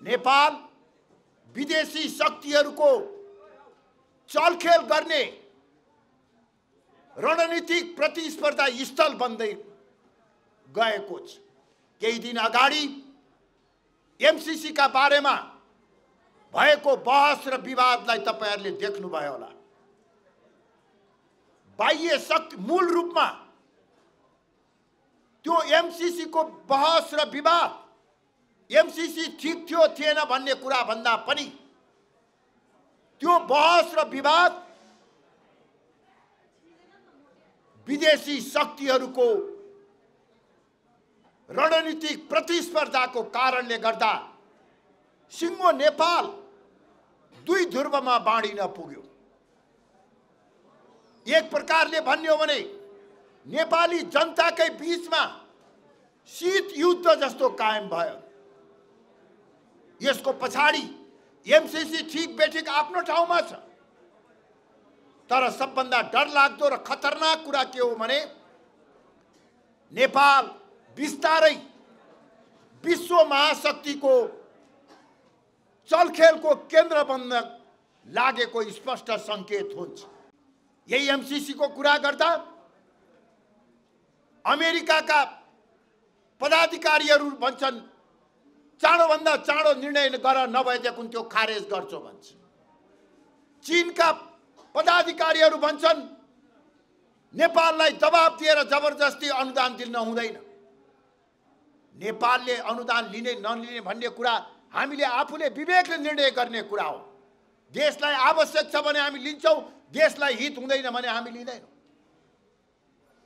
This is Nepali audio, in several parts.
नेपाल विदेशी शक्तिहरूको चलखेल गर्ने रणनीतिक प्रतिस्पर्धा स्थल बन्दै गएको छ। केही दिन अगाडि एमसीसी का बारेमा भएको बहस र विवादलाई तपाईहरुले देख्नुभयो होला। बाह्य शक्ति मूल रूपमा त्यो एमसीसी को बहस र विवाद एमसीसी ठीक थियो थिएन भन्ने कुरा भन्दा पनि त्यो बहस र विवाद विदेशी शक्तिहरूको रणनीतिक प्रतिस्पर्धाको कारणले गर्दा सिङ्गो नेपाल दुई ध्रुवमा बाँडिन पुग्यो। एक प्रकारले भन्ने हो भने नेपाली जनताकै बीचमा शीत युद्ध जस्तो कायम भयो। यसको पछाडि एमसीसी ठीक बेठिक आफ्नो ठाउँमा छ, तर सबभन्दा डरलाग्दो र खतरनाक कुरा के हो भने नेपाल बिस्तारै विश्व महाशक्तिको चलखेलको केन्द्र बन्न लागेको स्पष्ट संकेत हुन्छ। यही एमसीसी को कुरा गर्दा अमेरिकाका पदाधिकारीहरू भन्छन् चाँडोभन्दा चाँडो निर्णय गर, नभएदेखि त्यो खारेज गर्छौ भन्छ। चीनका पदाधिकारीहरू भन्छन् नेपाललाई दबाब दिएर जबरजस्ती अनुदान दिन हुँदैन। नेपालले अनुदान लिने नलिने भन्ने कुरा हामीले आफूले विवेकले निर्णय गर्ने कुरा हो। देशलाई आवश्यक छ भने हामी लिन्छौं, देशलाई हित हुँदैन भने हामी लिँदैनौं।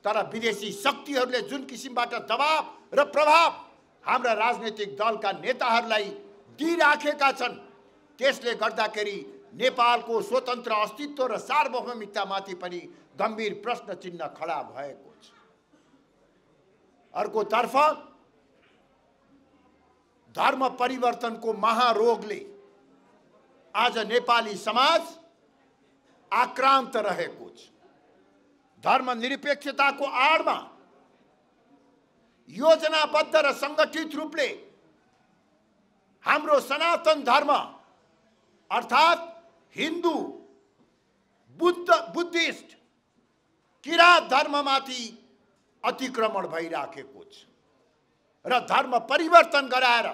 तर विदेशी शक्तिहरूले जुन किसिमबाट दबाब र प्रभाव हाम्रा राजनीतिक दलका नेताहरूलाई दिइराखेका छन्, त्यसले गर्दाखेरि नेपालको स्वतन्त्र अस्तित्व र सार्वभौमिकतामाथि पनि गम्भीर प्रश्न चिन्ह खडा भएको छ। अर्कोतर्फ धर्म परिवर्तनको महारोगले आज नेपाली समाज आक्रान्त रहेको छ। धर्मनिरपेक्षताको आडमा योजनाबद्ध र संगठित रूपले हाम्रो सनातन धर्म अर्थात् हिन्दू, बुद्धिस्ट, किरात धर्ममाथि अतिक्रमण भइराखेको छ र धर्म परिवर्तन गराएर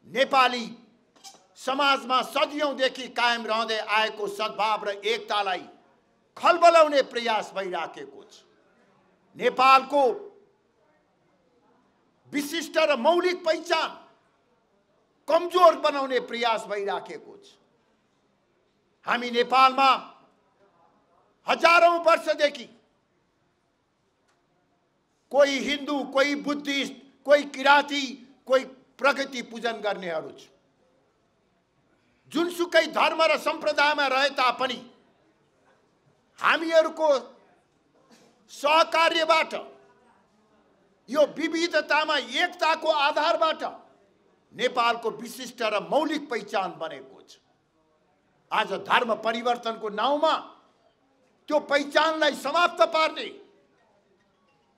नेपाली समाजमा सदियौंदेखि कायम रहँदै आएको सद्भाव र एकतालाई खलबलाउने प्रयास भइराखेको छ। नेपालको विशिष्ट र मौलिक पहिचान कमजोर बनाउने प्रयास भइराखेको छ। हामी नेपालमा हजारौं वर्षदेखि कोही हिन्दू, कोही बुद्धिस्ट, कोही किराती, कोही प्रगति पूजन गर्नेहरू छ। जुनसुकै धर्म र सम्प्रदायमा रहे तापनि हामीहरूको सहकार्यबाट यो विविधतामा एकताको आधारबाट नेपालको विशिष्ट र मौलिक पहिचान बनेको छ। आज धर्म परिवर्तनको नाउँमा त्यो पहिचानलाई समाप्त पार्ने,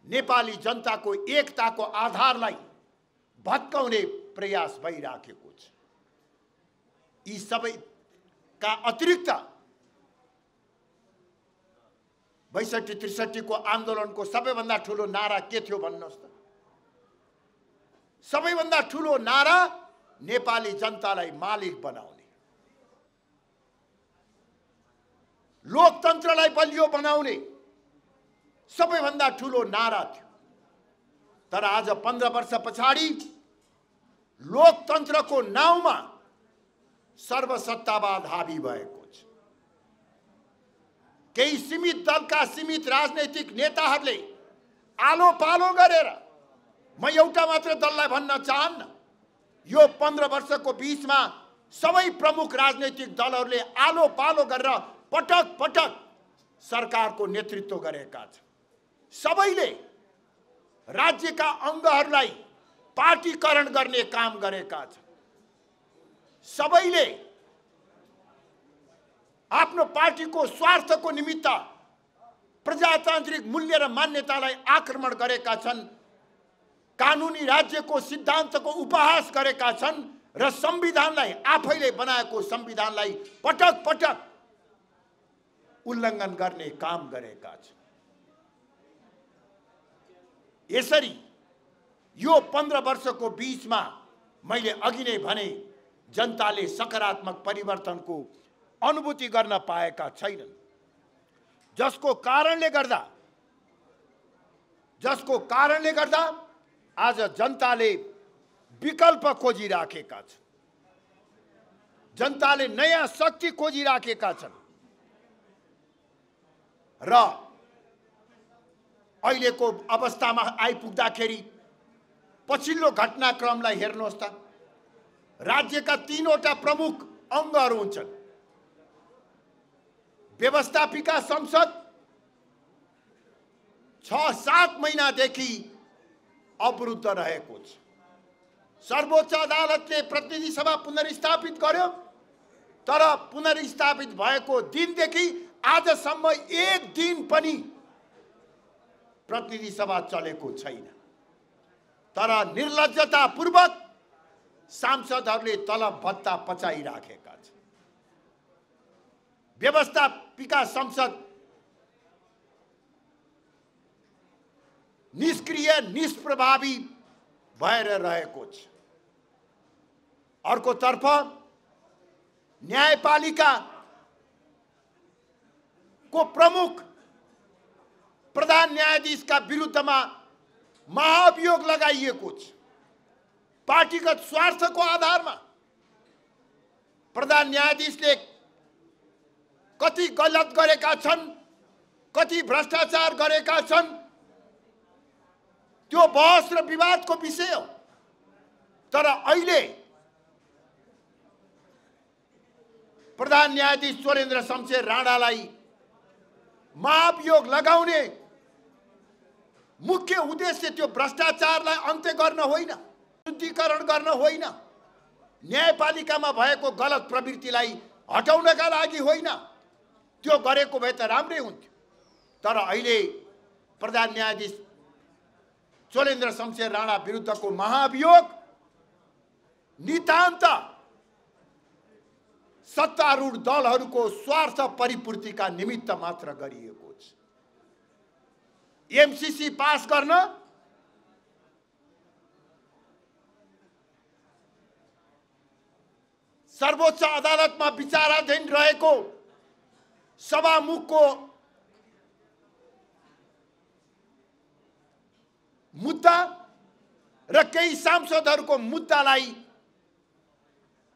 नेपाली जनताको एकताको आधारलाई भत्काउने प्रयास भइराखेको छ। यी सबैका अतिरिक्त 62-63 को आन्दोलनको सबैभन्दा ठूलो नारा के थियो भन्नुहोस् त? सबैभन्दा ठूलो नारा नेपाली जनतालाई मालिक बनाउने, लोकतन्त्रलाई बलियो बनाउने सबैभन्दा ठूलो नारा थियो। तर आज 15 वर्ष पछाडि लोकतन्त्रको नाउँमा सर्वसत्तावाद हावी भएको छ। केही सीमित दलका सीमित राजनैतिक नेताहरूले आलो पालो गरेर, म एउटा मात्र दललाई भन्न चाहन्न, यो 15 वर्षको बीचमा सबै प्रमुख राजनैतिक दलहरूले आलो पालो गरेर पटक पटक सरकारको नेतृत्व गरेका छन्। सबैले राज्यका अङ्गहरूलाई पार्टीकरण गर्ने काम गरेका छन्। सबैले आफ्नो पार्टीको स्वार्थको निमित्त प्रजातान्त्रिक मूल्य र मान्यतालाई आक्रमण गरेका छन्। कानुनी राज्यको सिद्धान्तको उपहास गरेका छन् र संविधानलाई आफैले बनाएको संविधानलाई पटक पटक उल्लङ्घन गर्ने काम गरेका छन्। यसरी यो 15 वर्षको बीचमा मैले अघि नै भने जनताले सकारात्मक परिवर्तनको अनुभूति गर्न पाएका छैनन्, जसको कारणले गर्दा आज जनताले विकल्प खोजिराखेका छन्, जनताले नयाँ शक्ति खोजिराखेका छन् र अहिलेको अवस्थामा आइपुग्दाखेरि पछिल्लो घटनाक्रमलाई हेर्नुहोस् त। राज्यका 3वटा प्रमुख अङ्गहरू हुन्छन्। व्यवस्थापिका संसद 6-7 महिनादेखि अवरुद्ध रहेको छ। सर्वोच्च अदालतले प्रतिनिधि सभा पुनर्स्थापित गर्यो, तर पुनर्स्थापित भएको दिनदेखि आजसम्म एक दिन पनि प्रतिनिधि सभा चलेको छैन। तर निर्लज्जतापूर्वक सांसदहरूले तलब भत्ता पचाइराखेका छन्। व्यवस्थापिका संसद निष्क्रिय निष्प्रभावी भएर रहेको छ। अर्कोतर्फ न्यायपालिका को प्रमुख प्रधान न्यायाधीशका विरुद्धमा महाभियोग लगाइएको छ। पार्टीगत स्वार्थको आधारमा प्रधान न्यायाधीशले कति गलत गरेका छन्, कति भ्रष्टाचार गरेका छन्, त्यो बहस र विवादको विषय हो। तर अहिले प्रधान न्यायाधीश चोलेन्द्र शमशेर राणालाई महाभियोग लगाउने मुख्य उद्देश्य त्यो भ्रष्टाचारलाई अन्त्य गर्न होइन, शुद्धिकरण गर्न होइन, न्यायपालिकामा भएको गलत प्रवृत्तिलाई हटाउनका लागि होइन। त्यो गरेको भए त राम्रै हुन्थ्यो। तर अहिले प्रधान न्यायाधीश चोलेन्द्र शमशेर राणा विरुद्धको महाभियोग नितान्त सत्तारूढ दलहरूको स्वार्थ परिपूर्तिका निमित्त मात्र गरिएको छ। एमसीसी पास गर्न सर्वोच्च अदालतमा विचाराधीन रहेको सभामुखको मुद्दा र केही सांसदहरूको मुद्दालाई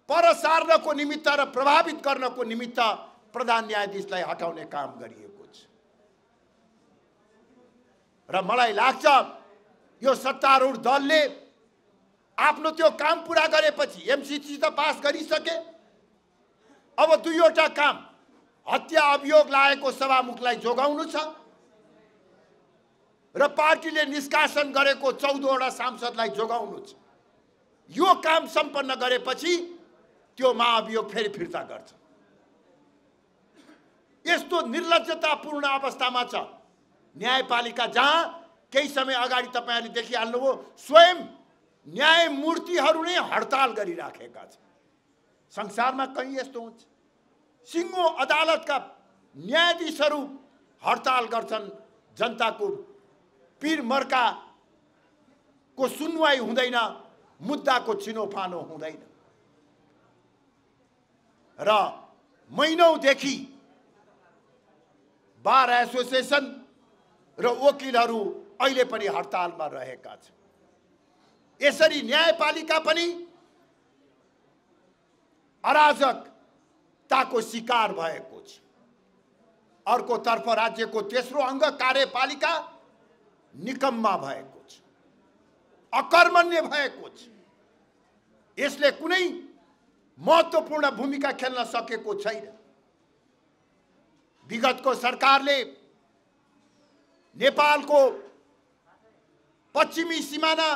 पर सार्नको निमित्त र प्रभावित गर्नको निमित्त प्रधान न्यायाधीशलाई हटाउने काम गरिएको छ। र मलाई लाग्छ यो सत्तारूढ दलले आफ्नो त्यो काम पूरा गरेपछि एमसीसी त पास गरिसके, अब 2वटा काम हत्या अभियोग लागेको सभामुखलाई जोगाउनु छ र पार्टीले निष्कासन गरेको 14वटा सांसदलाई जोगाउनु छ। यो काम सम्पन्न गरेपछि त्यो महाभियोग फेरि फिर्ता गर्छ। यस्तो निर्लज्जतापूर्ण अवस्थामा छ न्यायपालिका, जहाँ केही समय अगाडि तपाईहरुले देखिहाल्नुभयो स्वयं न्यायमूर्तिहरू नै हडताल गरिराखेका छन्। संसारमा कहीं यस्तो हुन्छ? सिंगो अदालतका न्यायाधीशहरू हडताल गर्छन्, जनताको पीर मर्का को सुनवाई हुँदैन, मुद्दाको छिनोफानो हुँदैन र महिनौदेखि बार एसोसिएसन र वकिलहरू अहिले पनि हडतालमा रहेका छन्। यसरी न्यायपालिका पनि अराजकताको शिकार भएको छ। अर्कोतर्फ राज्यको तेस्रो अङ्ग कार्यपालिका निकम्मा भएको छ, अकर्मण्य भएको छ। यसले कुनै महत्त्वपूर्ण भूमिका खेल्न सकेको छैन। विगतको सरकारले नेपालको पश्चिमी सिमाना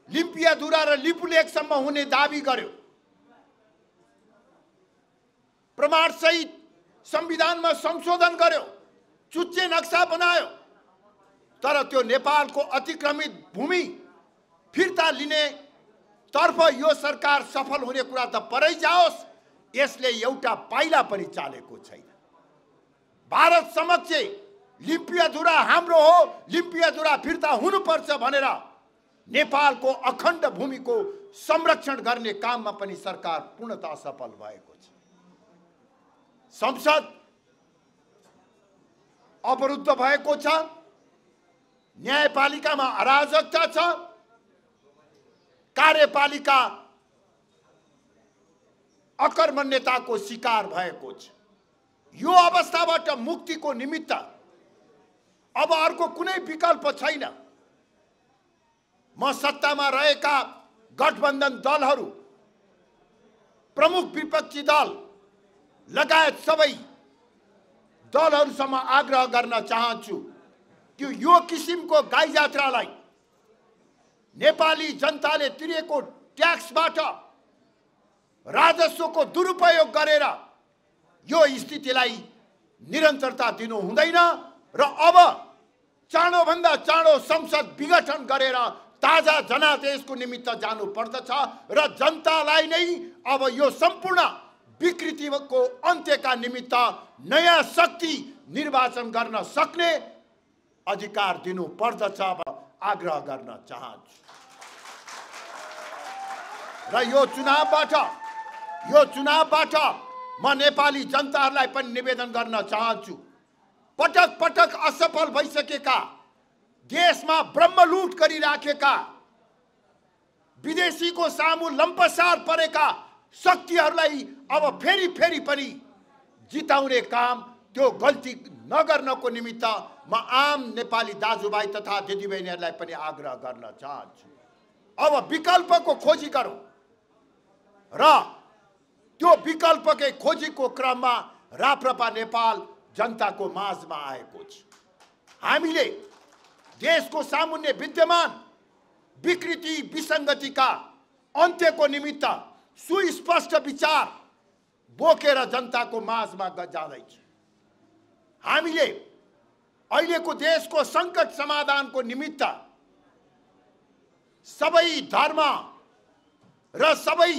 लिम्पियाधुरा र लिपुलेखसम्म हुने दाबी गर्यो। प्रमाणसहित संविधानमा संशोधन गर्यो, चुच्चे नक्सा बनायो, तर त्यो नेपालको अतिक्रमित भूमि फिर्ता लिने तर्फ यो सरकार सफल हुने कुरा त परै जाओस्, यसले एउटा पाइला पनि चालेको छैन। भारत समक्ष लिम्पियाधुरा हाम्रो हो, लिम्पियाधुरा फिर्ता हुनुपर्छ भनेर नेपालको अखण्ड भूमिको संरक्षण गर्ने काममा पनि सरकार पूर्णतः सफल भएको छ। संसद अवरुद्ध भएको छ, न्यायपालिकामा अराजकता छ, कार्यपालिका अकर्मण्यताको शिकार भएको छ। यो अवस्थाबाट मुक्तिको निमित्त अब अर्को कुनै विकल्प छैन। म सत्तामा रहेका गठबन्धन दलहरू, प्रमुख विपक्षी दल लगायत सबै दलहरूसँग आग्रह गर्न चाहन्छु कि यो किसिमको गाई जात्रालाई नेपाली जनताले तिरेको ट्याक्सबाट राजस्वको दुरुपयोग गरेर यो स्थितिलाई निरन्तरता दिनु हुँदैन र अब चाँडोभन्दा चाँडो संसद विघटन गरेर ताजा जनादेशको निमित्त जानु पर्दछ र जनतालाई नै अब यो सम्पूर्ण विकृतिको अन्त्यका निमित्त नयाँ शक्ति निर्वाचन गर्न सक्ने अधिकार दिनु पर्दछ। अब आग्रह गर्न चाहन्छु र यो चुनावबाट म नेपाली जनताहरूलाई पनि निवेदन गर्न चाहन्छु। पटक पटक असफल भइसकेका, देशमा ब्रह्मलुट गरिराखेका, विदेशीको सामु लम्पसार परेका शक्तिहरूलाई अब फेरि फेरि पनि जिताउने काम, त्यो गल्ती नगर्नको निमित्त म आम नेपाली दाजुभाइ तथा दिदीबहिनीहरूलाई पनि आग्रह गर्न चाहन्छु। अब विकल्पको खोजी गरौँ र त्यो विकल्पकै खोजीको क्रममा राप्रपा नेपाल जनताको माझमा आएको छ। हामीले देशको सामुन्ने विद्यमान विकृति विसङ्गतिका अन्त्यको निमित्त सुस्पष्ट विचार बोकेर जनताको माझमा जाँदैछ। हामीले अहिलेको देशको सङ्कट समाधानको निमित्त सबै धर्म र सबै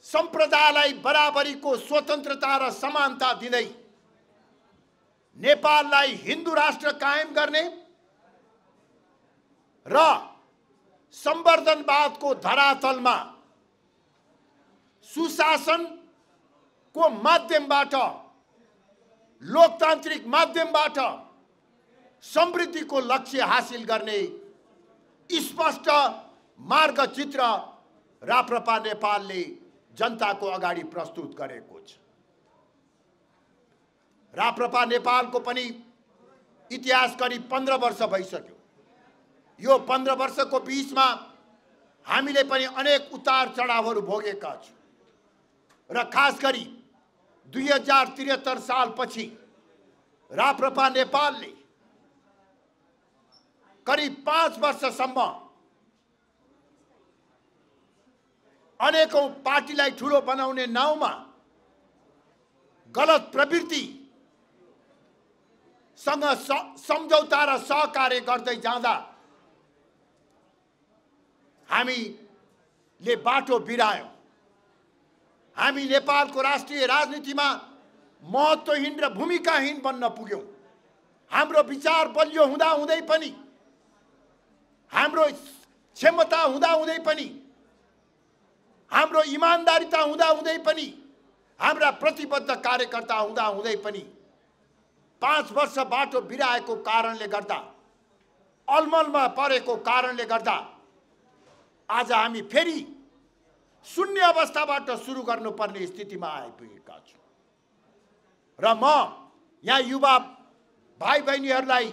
सम्प्रदायलाई बराबरीको स्वतन्त्रता र समानता दिँदै नेपाललाई हिन्दू राष्ट्र कायम गर्ने र संवर्धनवादको धरातलमा सुशासनको माध्यमबाट, लोकतान्त्रिक माध्यमबाट समृद्धिको लक्ष्य हासिल गर्ने स्पष्ट मार्गचित्र राप्रपा नेपालले जनताको अगाडि प्रस्तुत गरेको छ। राप्रपा नेपालको पनि इतिहास करिब 15 वर्ष भइसक्यो। यो 15 वर्षको बीचमा हामीले पनि अनेक उतार चढावहरू भोगेका छौँ र खास गरी 2073 सालपछि राप्रपा नेपालले करिब 5 वर्षसम्म अनेकौं पार्टीलाई ठुलो बनाउने नाउँमा गलत प्रवृत्तिसँग सम्झौता र सहकार्य गर्दै जाँदा हामीले बाटो बिरायौं। हामी नेपालको राष्ट्रिय राजनीतिमा महत्त्वहीन र भूमिकाहीन बन्न पुग्यौं। हाम्रो विचार बलियो हुँदा हुँदै पनि, हाम्रो क्षमता हुँदा हुँदै पनि, हाम्रो इमानदारीता हुँदा हुँदै पनि, हाम्रा प्रतिबद्ध कार्यकर्ता हुँदा हुँदै पनि 5 वर्ष बाटो बिराएको कारणले गर्दा, अलमलमा परेको कारणले गर्दा आज हामी फेरि शून्य अवस्थाबाट सुरु गर्नुपर्ने स्थितिमा आइपुगेका छौँ। र म यहाँ युवा भाइ बहिनीहरूलाई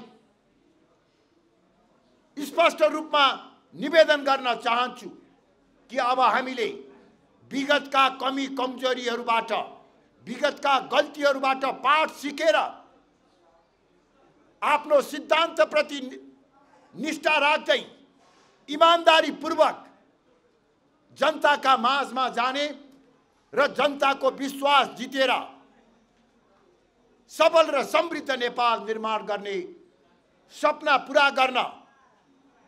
स्पष्ट रूपमा निवेदन गर्न चाहन्छु कि अब हामीले विगतका कमी कमजोरीहरूबाट, विगतका गल्तीहरूबाट पाठ सिकेर आफ्नो सिद्धान्तप्रति निष्ठा राख्दै इमानदारीपूर्वक जनताका माझमा जाने र जनताको विश्वास जितेर सबल र समृद्ध नेपाल निर्माण गर्ने सपना पूरा गर्न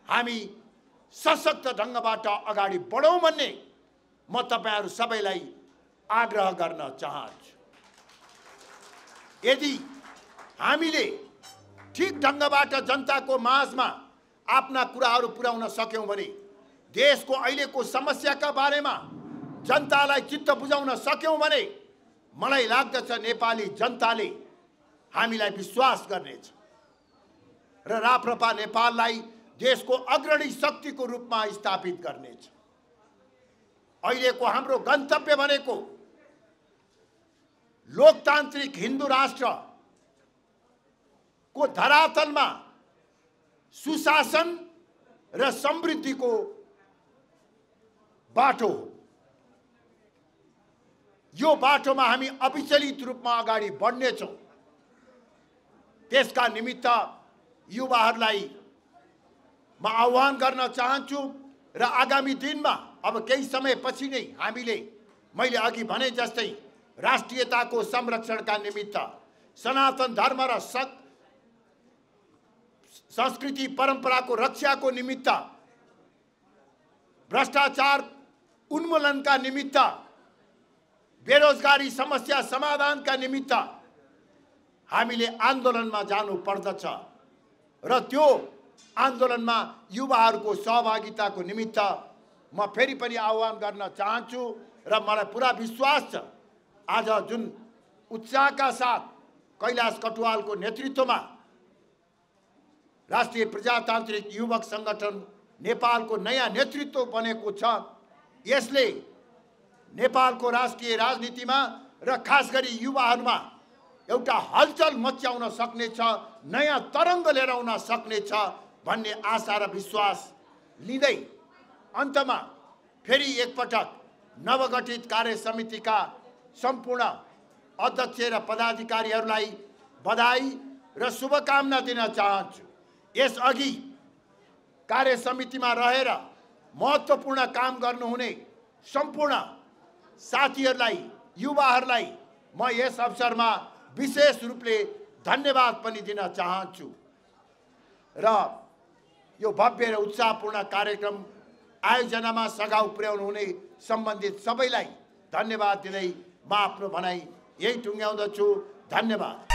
हामी सशक्त ढङ्गबाट अगाडि बढौँ भन्ने म तपाईहरु सबैलाई आग्रह गर्न चाहन्छु। यदि हामीले ठीक ढङ्गबाट जनताको माझमा आफ्ना कुराहरू पुर्याउन सक्यौं भने, देशको अहिलेको समस्याका बारेमा जनतालाई चित्त बुझाउन सक्यौं भने, मलाई लाग्दछ नेपाली जनताले हामीलाई विश्वास गर्नेछ र राप्रपा नेपाललाई देशको अग्रणी शक्तिको रूपमा स्थापित गर्नेछ। अहिलेको हाम्रो गन्तव्य भनेको लोकतान्त्रिक हिन्दू राष्ट्र को धरातलमा सुशासन र समृद्धिको बाटो हो। यो बाटोमा हामी अविचलित रूपमा अगाडि बढ्नेछौँ। त्यसका निमित्त युवाहरूलाई म आह्वान गर्न चाहन्छु र आगामी दिनमा अब केही समयपछि नै हामीले मैले अघि भने जस्तै राष्ट्रियताको संरक्षणका निमित्त, सनातन धर्म र संस्कृति परम्पराको रक्षाको निमित्त, भ्रष्टाचार उन्मूलनका निमित्त, बेरोजगारी समस्या समाधानका निमित्त हामीले आन्दोलनमा जानु पर्दछ र त्यो आन्दोलनमा युवाहरूको सहभागिताको निमित्त म फेरि पनि आह्वान गर्न चाहन्छु र मलाई पूरा विश्वास छ आज जुन उत्साहका साथ कैलाश कटुवालको नेतृत्वमा राष्ट्रिय प्रजातान्त्रिक युवक संगठन नेपालको नयाँ नेतृत्व बनेको छ, यसले नेपालको राष्ट्रिय राजनीतिमा र खास गरी युवाहरूमा एउटा हलचल मच्याउन सक्नेछ, नयाँ तरङ्ग लिएर आउन सक्नेछ भन्ने आशा र विश्वास लिँदै अन्तमा फेरि एकपटक नवगठित कार्य समितिका सम्पूर्ण अध्यक्ष र पदाधिकारीहरूलाई बधाई र शुभकामना दिन चाहन्छु। यसअघि कार्य समितिमा रहेर महत्त्वपूर्ण काम गर्नुहुने सम्पूर्ण साथीहरूलाई, युवाहरूलाई म यस अवसरमा विशेष रूपले धन्यवाद पनि दिन चाहन्छु र यो भव्य र उत्साहपूर्ण कार्यक्रम आयोजनामा सघाउ पुर्याउनु हुने सम्बन्धित सबैलाई धन्यवाद दिँदै म आफ्नो भनाइ यही टुङ्ग्याउँदछु। धन्यवाद।